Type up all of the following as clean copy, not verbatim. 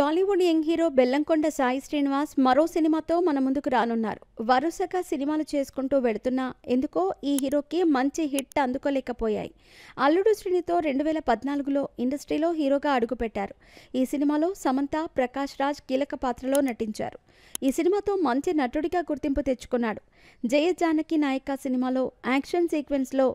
Tollywood young hero Bellamkonda Sai Srinivas మరో సినిమాతో మన ముందుకు రానున్నారు. వరుసగా సినిమాలు చేసుకుంటూ వెళుతున్నా ఎందుకో ఈ హీరోకి మంచి హిట్ అందుకోలేకపోయాయి. అల్లుడు శ్రీనితో 2014లో ఇండస్ట్రీలో హీరోగా అడుగుపెట్టారు. ఈ సినిమాలో సమంత, ప్రకాష్ రాజ్ కీలక పాత్రలో నటించారు. ఈ సినిమాతో మంచి నటుడిగా గుర్తింపు తెచ్చుకున్నాడు. జయ జానకి నాయక సినిమాలో యాక్షన్ సీక్వెన్స్లో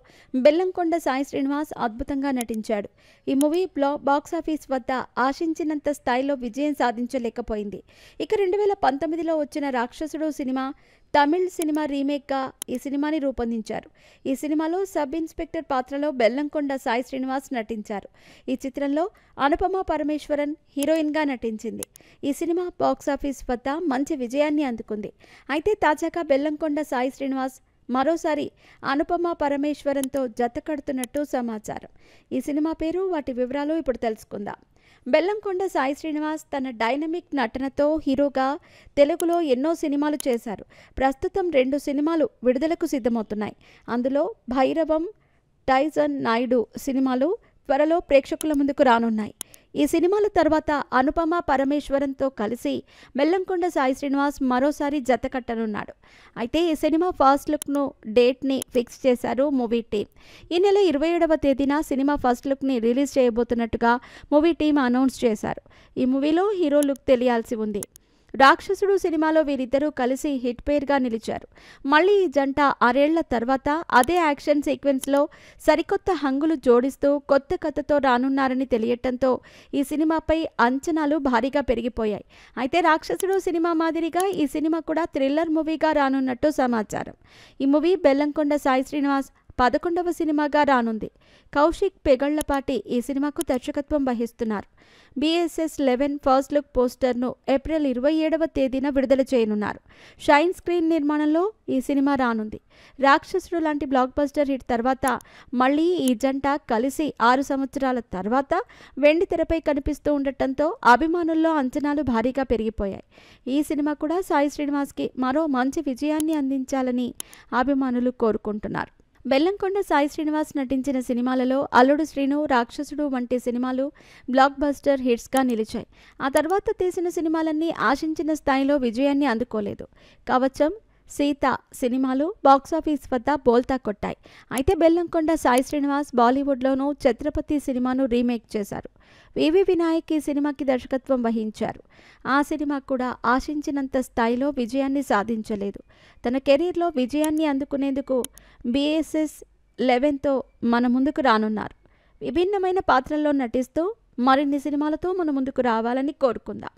బెల్లంకొండ సాయి శ్రీనివాస్ అద్భుతంగా నటించాడు. ఈ మూవీ బాక్సాఫీస్ వద్ద ఆశించినంత స్థాయిలో విజయం సాధించలేకపోయింది. ఇక 2019లో వచ్చిన రాక్షసుడు సినిమా తమిళ్ సినిమా రీమేక్గా ఈ సినిమాని రూపొందించారు. ఈ సినిమాలో సబ్ ఇన్స్పెక్టర్ పాత్రలో బెల్లంకొండ సాయి శ్రీనివాస్ నటించారు. ఈ చిత్రంలో అనుపమ పరమేశ్వరన్ హీరోయిన్గా నటించింది. ఈ సినిమా బాక్సాఫీస్ వద్ద మంచి విజయాన్ని అందుకుంది. అయితే తాజాగా బెల్లంకొండ సాయి శ్రీనివాస్ మరోసారి అనుపమ పరమేశ్వరన్తో జత కడుతున్నట్టు సమాచారం. ఈ సినిమా పేరు, వాటి వివరాలు ఇప్పుడు తెలుసుకుందాం. బెల్లంకొండ సాయి శ్రీనివాస్ తన డైనమిక్ నటనతో హీరోగా తెలుగులో ఎన్నో సినిమాలు చేశారు. ప్రస్తుతం 2 సినిమాలు విడుదలకు సిద్ధమవుతున్నాయి. అందులో భైరవం, టైజన్ నాయుడు సినిమాలు త్వరలో ప్రేక్షకుల ముందుకు రానున్నాయి. ఈ సినిమాల తర్వాత అనుపమ పరమేశ్వరన్తో కలిసి బెల్లంకొండ సాయి శ్రీనివాస్ మరోసారి జత కట్టనున్నాడు. అయితే ఈ సినిమా ఫస్ట్ లుక్ను డేట్ని ఫిక్స్ చేశారు మూవీ టీం. ఈ నెల 27వ తేదీన సినిమా ఫస్ట్ లుక్ని రిలీజ్ చేయబోతున్నట్టుగా మూవీ టీం అనౌన్స్ చేశారు. ఈ మూవీలో హీరో లుక్ తెలియాల్సి ఉంది. రాక్షసుడు సినిమాలో వీరిద్దరూ కలిసి హిట్ పేర్గా నిలిచారు. మళ్ళీ ఈ జంట 6 ఏళ్ల తర్వాత అదే యాక్షన్ సీక్వెన్స్లో సరికొత్త హంగులు జోడిస్తూ కొత్త కథతో రానున్నారని తెలియటంతో ఈ సినిమాపై అంచనాలు భారీగా పెరిగిపోయాయి. అయితే రాక్షసుడు సినిమా మాదిరిగా ఈ సినిమా కూడా థ్రిల్లర్ మూవీగా రానున్నట్టు సమాచారం. ఈ మూవీ బెల్లంకొండ సాయి శ్రీనివాస్ 11వ సినిమాగా రానుంది. కౌశిక్ పెగళ్లపాటి ఈ సినిమాకు దర్శకత్వం వహిస్తున్నారు. BSS 11 ఫస్ట్ లుక్ పోస్టర్ను ఏప్రిల్ 27వ తేదీన విడుదల చేయనున్నారు. షైన్ స్క్రీన్ నిర్మాణంలో ఈ సినిమా రానుంది. రాక్షసుడు లాంటి బ్లాక్ బస్టర్ హిట్ తర్వాత మళ్ళీ ఈ జంట కలిసి 6 సంవత్సరాల తర్వాత వెండి తెరపై కనిపిస్తూ ఉండటంతో అభిమానుల్లో అంచనాలు భారీగా పెరిగిపోయాయి. ఈ సినిమా కూడా సాయి శ్రీనివాస్కి మరో మంచి విజయాన్ని అందించాలని అభిమానులు కోరుకుంటున్నారు. బెల్లంకొండ సాయి శ్రీనివాస్ నటించిన సినిమాలలో అల్లుడు శ్రీను, రాక్షసుడు వంటి సినిమాలు బ్లాక్ బస్టర్ హిట్స్గా నిలిచాయి. ఆ తర్వాత తీసిన సినిమాలన్నీ ఆశించిన స్థాయిలో విజయాన్ని అందుకోలేదు. కవచం, సీత సినిమాలు బాక్సాఫీస్ వద్ద బోల్తా కొట్టాయి. అయితే బెల్లంకొండ సాయి శ్రీనివాస్ బాలీవుడ్లోనూ ఛత్రపతి సినిమాను రీమేక్ చేశారు. వివి వినాయక్ ఈ సినిమాకి దర్శకత్వం వహించారు. ఆ సినిమా కూడా ఆశించినంత స్థాయిలో విజయాన్ని సాధించలేదు. తన కెరీర్లో విజయాన్ని అందుకునేందుకు BSS 11తో మన ముందుకు రానున్నారు. విభిన్నమైన పాత్రల్లో నటిస్తూ మరిన్ని సినిమాలతో మన ముందుకు రావాలని కోరుకుందాం.